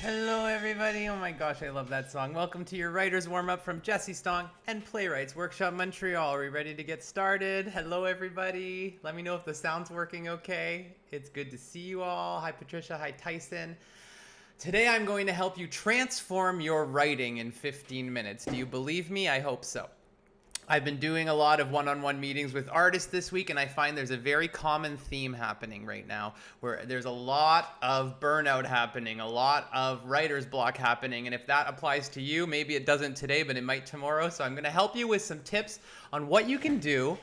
Hello everybody, oh my gosh, I love that song. Welcome to your writer's warm-up from Jesse Stong and Playwrights Workshop Montreal. Are we ready to get started? Hello everybody. Let me know if the sound's working okay. It's good to see you all. Hi Patricia, hi Tyson. Today I'm going to help you transform your writing in 15 minutes. Do you believe me? I hope so. I've been doing a lot of one-on-one meetings with artists this week, and I find there's a very common theme happening right now where there's a lot of burnout happening, a lot of writer's block happening, and if that applies to you, maybe it doesn't today, but it might tomorrow. So I'm going to help you with some tips on what you can do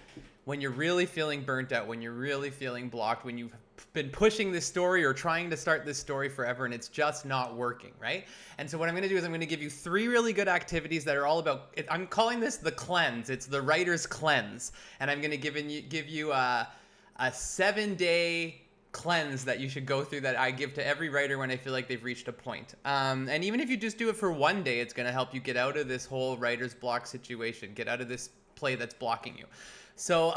when you're really feeling burnt out, when you're really feeling blocked, when you've been pushing this story or trying to start this story forever and it's just not working, right? And so what I'm going to do is I'm going to give you 3 really good activities that are all about, I'm calling this the cleanse. It's the writer's cleanse. And I'm going to give you a 7-day cleanse that you should go through that I give to every writer when I feel like they've reached a point. And even if you just do it for one day, it's going to help you get out of this whole writer's block situation, get out of this play that's blocking you. So,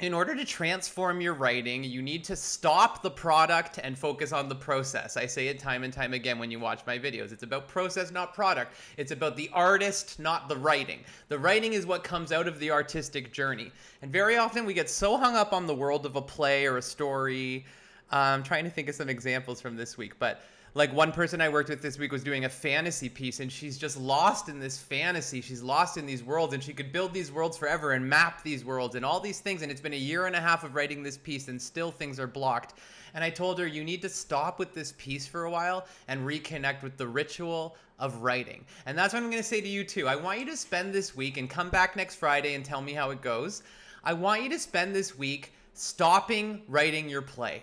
in order to transform your writing, you need to stop the product and focus on the process. I say it time and time again when you watch my videos. It's about process, not product. It's about the artist, not the writing. The writing is what comes out of the artistic journey. And very often we get so hung up on the world of a play or a story. I'm trying to think of some examples from this week, but like one person I worked with this week was doing a fantasy piece, and she's just lost in this fantasy. She's lost in these worlds, and she could build these worlds forever and map these worlds and all these things. And it's been 1.5 years of writing this piece, and still things are blocked. And I told her, you need to stop with this piece for a while and reconnect with the ritual of writing. And that's what I'm going to say to you too. I want you to spend this week, and come back next Friday and tell me how it goes. I want you to spend this week stopping writing your play.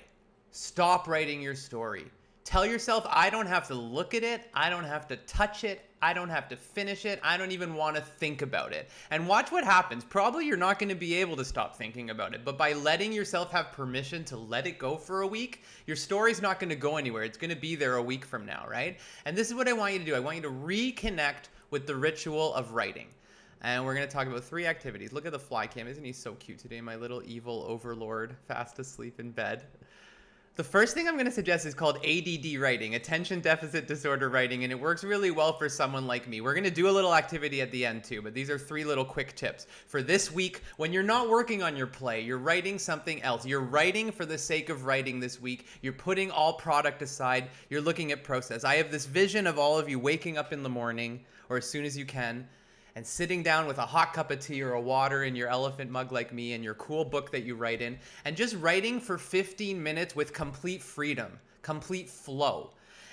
Stop writing your story. Tell yourself, I don't have to look at it, I don't have to touch it, I don't have to finish it, I don't even want to think about it. And watch what happens. Probably you're not going to be able to stop thinking about it, but by letting yourself have permission to let it go for a week, your story's not going to go anywhere. It's going to be there a week from now, right? And this is what I want you to do. I want you to reconnect with the ritual of writing. And we're going to talk about 3 activities. Look at the fly cam. Isn't he so cute today? My little evil overlord, fast asleep in bed. The first thing I'm going to suggest is called ADD writing, attention deficit disorder writing, and it works really well for someone like me. We're going to do a little activity at the end too, but these are 3 little quick tips. For this week, when you're not working on your play, you're writing something else. You're writing for the sake of writing this week. You're putting all product aside. You're looking at process. I have this vision of all of you waking up in the morning, or as soon as you can, and sitting down with a hot cup of tea or a water in your elephant mug like me and your cool book that you write in, and just writing for 15 minutes with complete freedom, complete flow.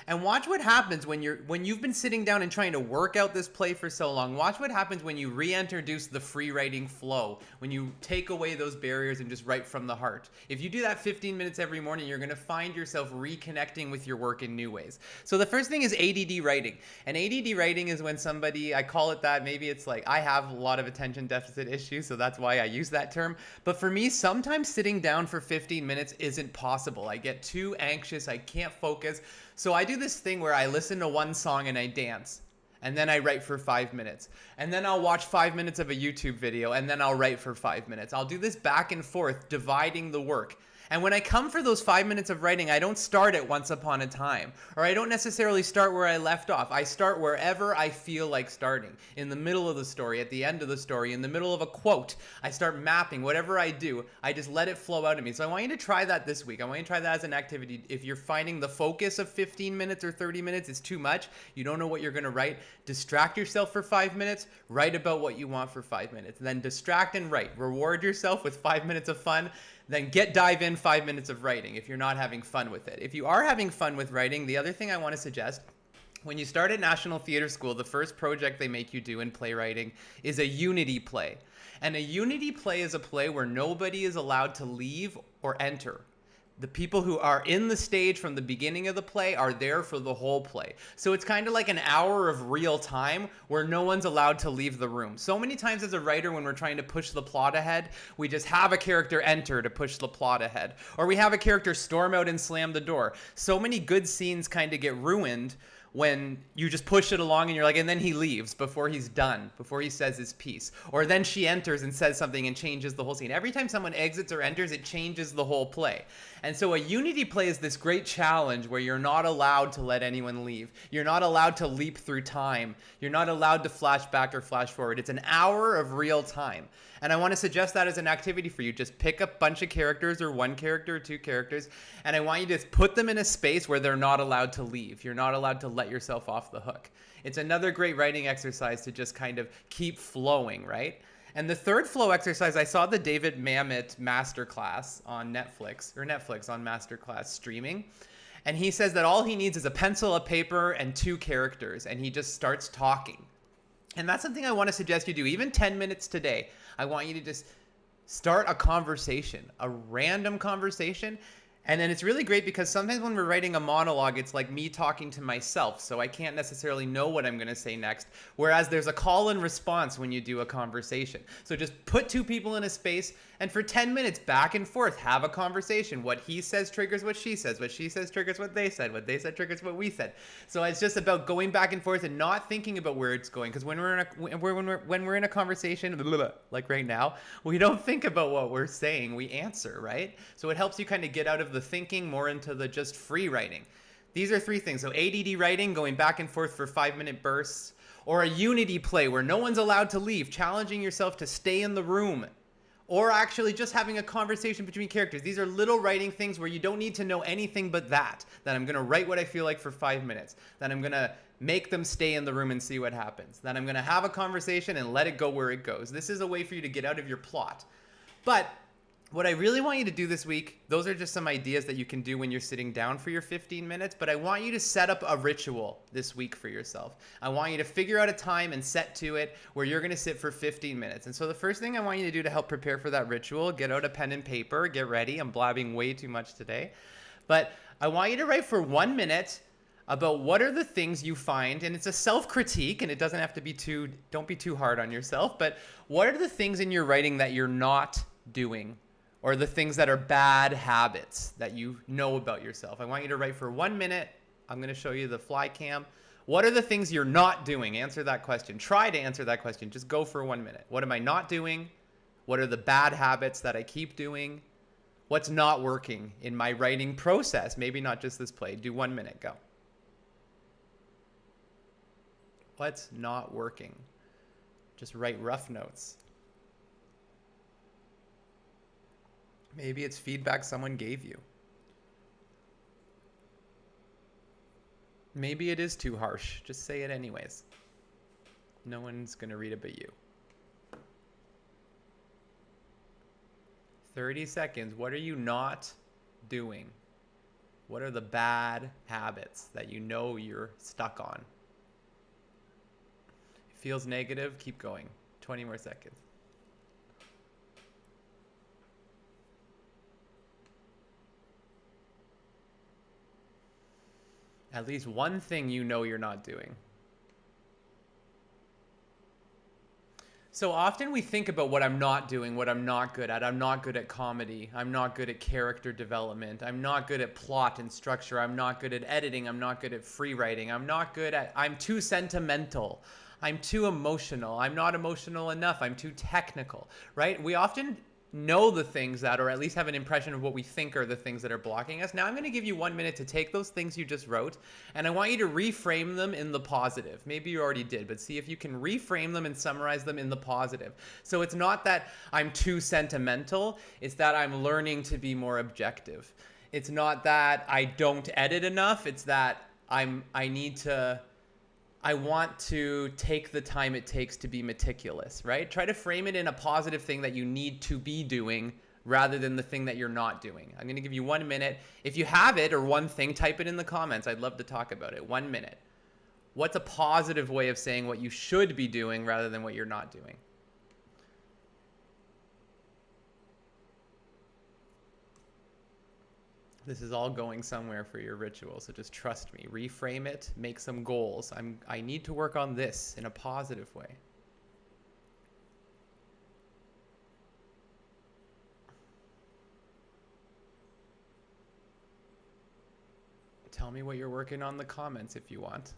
And watch what happens when you've been sitting down and trying to work out this play for so long. Watch what happens when you reintroduce the free writing flow, when you take away those barriers and just write from the heart. If you do that 15 minutes every morning, you're going to find yourself reconnecting with your work in new ways. So the first thing is ADD writing. And ADD writing is when somebody, I call it that, maybe it's like, I have a lot of attention deficit issues, so that's why I use that term. But for me, sometimes sitting down for 15 minutes isn't possible. I get too anxious, I can't focus. So I do this thing where I listen to one song and I dance, and then I write for 5 minutes, and then I'll watch 5 minutes of a YouTube video, and then I'll write for 5 minutes. I'll do this back and forth, dividing the work. And when I come for those 5 minutes of writing, I don't start at once upon a time, or I don't necessarily start where I left off. I start wherever I feel like starting, in the middle of the story, at the end of the story, in the middle of a quote. I start mapping. Whatever I do, I just let it flow out of me. So I want you to try that this week. I want you to try that as an activity. If you're finding the focus of 15 minutes or 30 minutes is too much, you don't know what you're going to write, distract yourself for 5 minutes, write about what you want for 5 minutes, then distract and write. Reward yourself with 5 minutes of fun. Then dive in 5 minutes of writing if you're not having fun with it. If you are having fun with writing, the other thing I want to suggest, when you start at National Theatre School, the first project they make you do in playwriting is a unity play. And a unity play is a play where nobody is allowed to leave or enter. The people who are in the stage from the beginning of the play are there for the whole play. So it's kind of like an hour of real time where no one's allowed to leave the room. So many times as a writer, when we're trying to push the plot ahead, we just have a character enter to push the plot ahead. Or we have a character storm out and slam the door. So many good scenes kind of get ruined when you just push it along and you're like, and then he leaves before he's done, before he says his piece. Or then she enters and says something and changes the whole scene. Every time someone exits or enters, it changes the whole play. And so a unity play is this great challenge where you're not allowed to let anyone leave. You're not allowed to leap through time. You're not allowed to flash back or flash forward. It's an hour of real time. And I want to suggest that as an activity for you. Just pick a bunch of characters, or one character or two characters, and I want you to put them in a space where they're not allowed to leave. You're not allowed to let yourself off the hook. It's another great writing exercise to just kind of keep flowing, right? And the third flow exercise, I saw the David Mamet masterclass on Netflix on masterclass streaming. And he says that all he needs is a pencil, a paper, and two characters, and he just starts talking. And that's something I want to suggest you do. Even 10 minutes today, I want you to just start a conversation, a random conversation. And then it's really great because sometimes when we're writing a monologue, it's like me talking to myself. So I can't necessarily know what I'm going to say next. Whereas there's a call and response when you do a conversation. So just put two people in a space and for 10 minutes back and forth, have a conversation. What he says triggers what she says. What she says triggers what they said. What they said triggers what we said. So it's just about going back and forth and not thinking about where it's going. Because when we're in a conversation, like right now, we don't think about what we're saying. We answer, right? So it helps you kind of get out of the thinking more into the just free writing. These are three things. So ADD writing, going back and forth for 5-minute bursts, or a unity play where no one's allowed to leave, challenging yourself to stay in the room, or actually just having a conversation between characters. These are little writing things where you don't need to know anything but that I'm going to write what I feel like for 5 minutes, that I'm going to make them stay in the room and see what happens, that I'm going to have a conversation and let it go where it goes. This is a way for you to get out of your plot. But what I really want you to do this week, those are just some ideas that you can do when you're sitting down for your 15 minutes, but I want you to set up a ritual this week for yourself. I want you to figure out a time and set to it where you're going to sit for 15 minutes. And so the first thing I want you to do to help prepare for that ritual, get out a pen and paper, get ready. I'm blabbing way too much today. But I want you to write for 1 minute about what are the things you find, and it's a self-critique, and it doesn't have to be don't be too hard on yourself, but what are the things in your writing that you're not doing? Or the things that are bad habits that you know about yourself. I want you to write for 1 minute. I'm going to show you the fly cam. What are the things you're not doing? Answer that question. Try to answer that question. Just go for 1 minute. What am I not doing? What are the bad habits that I keep doing? What's not working in my writing process? Maybe not just this play. Do 1 minute. Go. What's not working? Just write rough notes. Maybe it's feedback someone gave you. Maybe it is too harsh. Just say it anyways. No one's going to read it but you. 30 seconds. What are you not doing? What are the bad habits that you know you're stuck on? It feels negative. Keep going. 20 more seconds. At least one thing you know you're not doing. So often we think about what I'm not doing, what I'm not good at. I'm not good at comedy. I'm not good at character development. I'm not good at plot and structure. I'm not good at editing. I'm not good at free writing. I'm too sentimental. I'm too emotional. I'm not emotional enough. I'm too technical, right? We often know the things that, or at least have an impression of what we think are the things that are blocking us. Now I'm going to give you 1 minute to take those things you just wrote, and I want you to reframe them in the positive. Maybe you already did, but see if you can reframe them and summarize them in the positive. So it's not that I'm too sentimental, it's that I'm learning to be more objective. It's not that I don't edit enough, it's that I want to take the time it takes to be meticulous, right? Try to frame it in a positive thing that you need to be doing rather than the thing that you're not doing. I'm going to give you 1 minute. If you have it or one thing, type it in the comments. I'd love to talk about it. 1 minute. What's a positive way of saying what you should be doing rather than what you're not doing? This is all going somewhere for your ritual, so just trust me. Reframe it, make some goals. I need to work on this in a positive way. Tell me what you're working on in the comments if you want.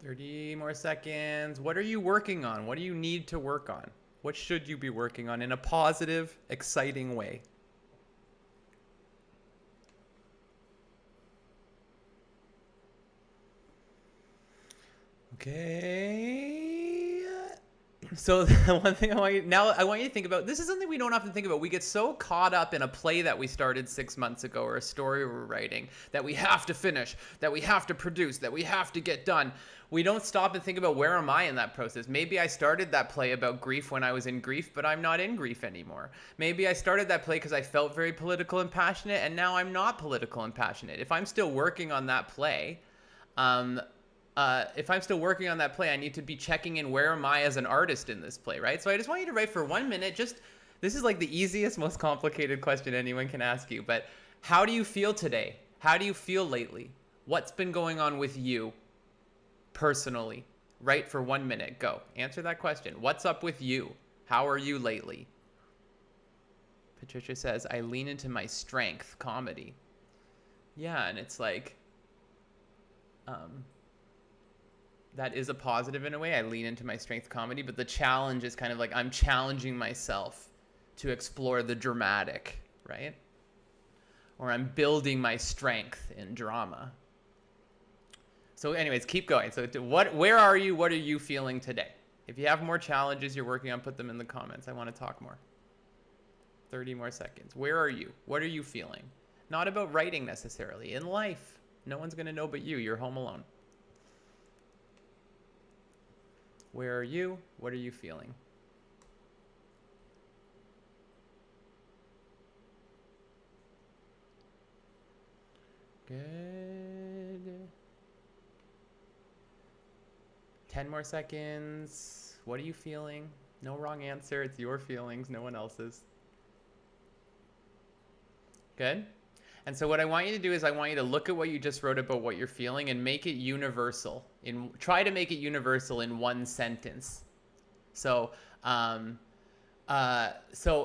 30 more seconds. What are you working on? What do you need to work on? What should you be working on in a positive, exciting way? Okay. So one thing I want you to think about, this is something we don't often think about. We get so caught up in a play that we started 6 months ago or a story we're writing that we have to finish, that we have to produce, that we have to get done. We don't stop and think about, where am I in that process? Maybe I started that play about grief when I was in grief, but I'm not in grief anymore. Maybe I started that play because I felt very political and passionate, and now I'm not political and passionate. If I'm still working on that play, I need to be checking in, where am I as an artist in this play, right? So I just want you to write for 1 minute. This is like the easiest, most complicated question anyone can ask you, but how do you feel today? How do you feel lately? What's been going on with you personally? Write for 1 minute. Go. Answer that question. What's up with you? How are you lately? Patricia says, I lean into my strength, comedy. Yeah, and it's like, that is a positive in a way. I lean into my strength, comedy, but the challenge is kind of like, I'm challenging myself to explore the dramatic, right? Or I'm building my strength in drama. So anyways, keep going. So where are you? What are you feeling today? If you have more challenges you're working on, put them in the comments. I want to talk more. 30 more seconds. Where are you? What are you feeling? Not about writing necessarily. In life, no one's going to know but you. You're home alone. Where are you? What are you feeling? Good. 10 more seconds. What are you feeling? No wrong answer. It's your feelings, no one else's. Good. And so what I want you to do is I want you to look at what you just wrote about what you're feeling and make it universal. Try to make it universal in one sentence. So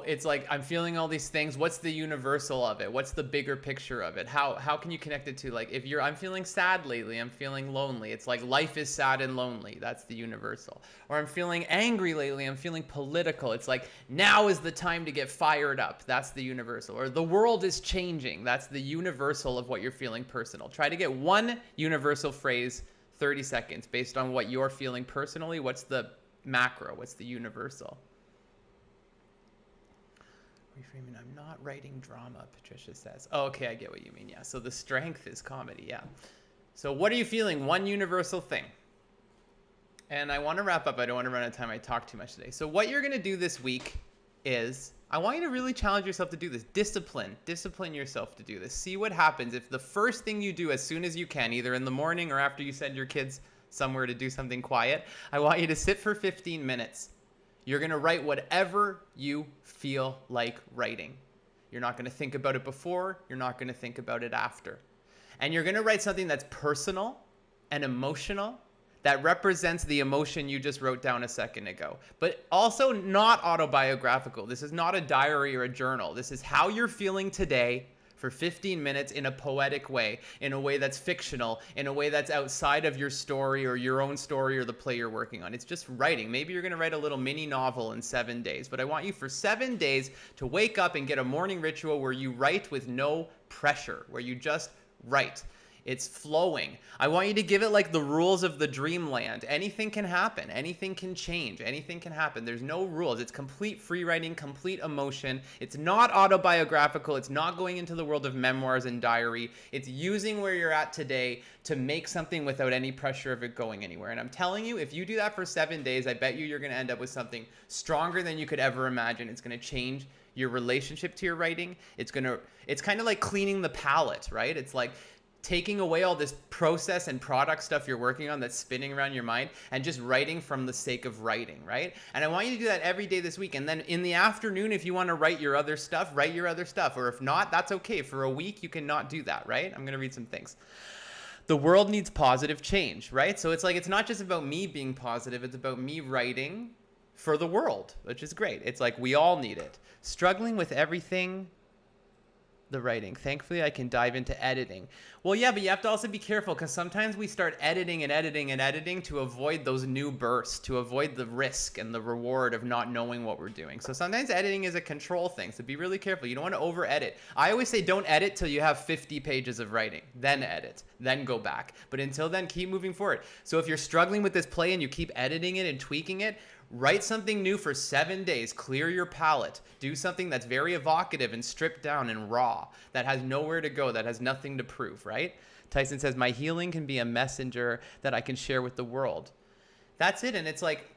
it's like, I'm feeling all these things. What's the universal of it? What's the bigger picture of it? How can you connect it to, like, if I'm feeling sad lately, I'm feeling lonely. It's like, life is sad and lonely. That's the universal. Or I'm feeling angry lately. I'm feeling political. It's like, now is the time to get fired up. That's the universal. Or the world is changing. That's the universal of what you're feeling personal. Try to get one universal phrase, 30 seconds, based on what you're feeling personally. What's the macro? What's the universal? Reframing, I'm not writing drama, Patricia says. Oh, okay, I get what you mean. Yeah, so the strength is comedy. Yeah. So what are you feeling? One universal thing. And I want to wrap up. I don't want to run out of time. I talked too much today. So what you're going to do this week is, I want you to really challenge yourself to do this. Discipline yourself to do this. See what happens if the first thing you do as soon as you can, either in the morning or after you send your kids somewhere to do something quiet, I want you to sit for 15 minutes. You're going to write whatever you feel like writing. You're not going to think about it before. You're not going to think about it after. And you're going to write something that's personal and emotional, that represents the emotion you just wrote down a second ago, but also not autobiographical. This is not a diary or a journal. This is how you're feeling today for 15 minutes in a poetic way, in a way that's fictional, in a way that's outside of your story or your own story or the play you're working on. It's just writing. Maybe you're going to write a little mini novel in 7 days, but I want you for 7 days to wake up and get a morning ritual where you write with no pressure, where you just write. It's flowing. I want you to give it like the rules of the dreamland. Anything can happen. Anything can change. Anything can happen. There's no rules. It's complete free writing, complete emotion. It's not autobiographical. It's not going into the world of memoirs and diary. It's using where you're at today to make something without any pressure of it going anywhere. And I'm telling you, if you do that for 7 days, I bet you're going to end up with something stronger than you could ever imagine. It's going to change your relationship to your writing. It's kind of like cleaning the palette, right? It's like taking away all this process and product stuff you're working on that's spinning around your mind and just writing from the sake of writing, right? And I want you to do that every day this week. And then in the afternoon, if you want to write your other stuff, write your other stuff. Or if not, that's okay. For a week, you can not do that, right? I'm going to read some things. The world needs positive change, right? So it's like, it's not just about me being positive. It's about me writing for the world, which is great. It's like we all need it. Struggling with everything the writing. Thankfully, I can dive into editing. Well, yeah, but you have to also be careful because sometimes we start editing and editing and editing to avoid those new bursts, to avoid the risk and the reward of not knowing what we're doing. So sometimes editing is a control thing. So be really careful. You don't want to over edit. I always say don't edit till you have 50 pages of writing. Then edit. Then go back. But until then, keep moving forward. So if you're struggling with this play and you keep editing it and tweaking it, write something new for 7 days. Clear your palette. Do something that's very evocative and stripped down and raw, that has nowhere to go, that has nothing to prove, right? Tyson says, my healing can be a messenger that I can share with the world. That's it. And it's like,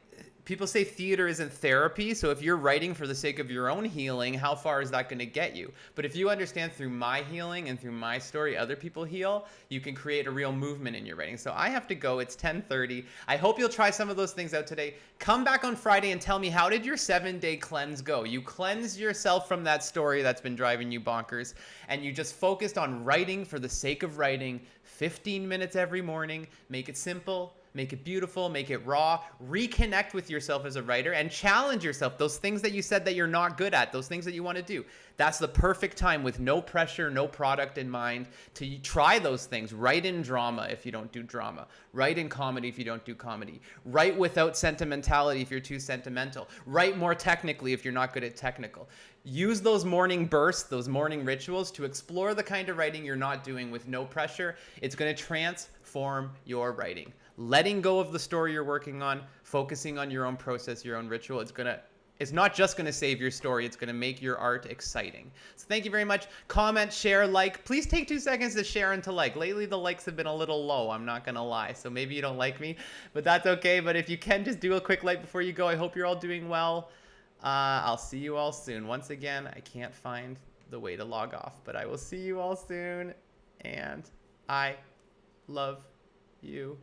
people say theater isn't therapy. So if you're writing for the sake of your own healing, how far is that going to get you? But if you understand through my healing and through my story, other people heal, you can create a real movement in your writing. So I have to go. It's 10:30. I hope you'll try some of those things out today. Come back on Friday and tell me, how did your 7-day cleanse go? You cleansed yourself from that story that's been driving you bonkers, and you just focused on writing for the sake of writing, 15 minutes every morning. Make it simple. Make it beautiful, make it raw, reconnect with yourself as a writer, and challenge yourself. Those things that you said that you're not good at, those things that you want to do. That's the perfect time, with no pressure, no product in mind, to try those things. Write in drama if you don't do drama. Write in comedy if you don't do comedy. Write without sentimentality if you're too sentimental. Write more technically if you're not good at technical. Use those morning bursts, those morning rituals, to explore the kind of writing you're not doing with no pressure. It's going to transform your writing. Letting go of the story you're working on, focusing on your own process, your own ritual, it's not just going to save your story, it's going to make your art exciting. So thank you very much. Comment, share, like. Please take 2 seconds to share and to like. Lately, the likes have been a little low, I'm not going to lie. So maybe you don't like me, but that's okay. But if you can, just do a quick like before you go. I hope you're all doing well. I'll see you all soon. Once again, I can't find the way to log off, but I will see you all soon. And I love you.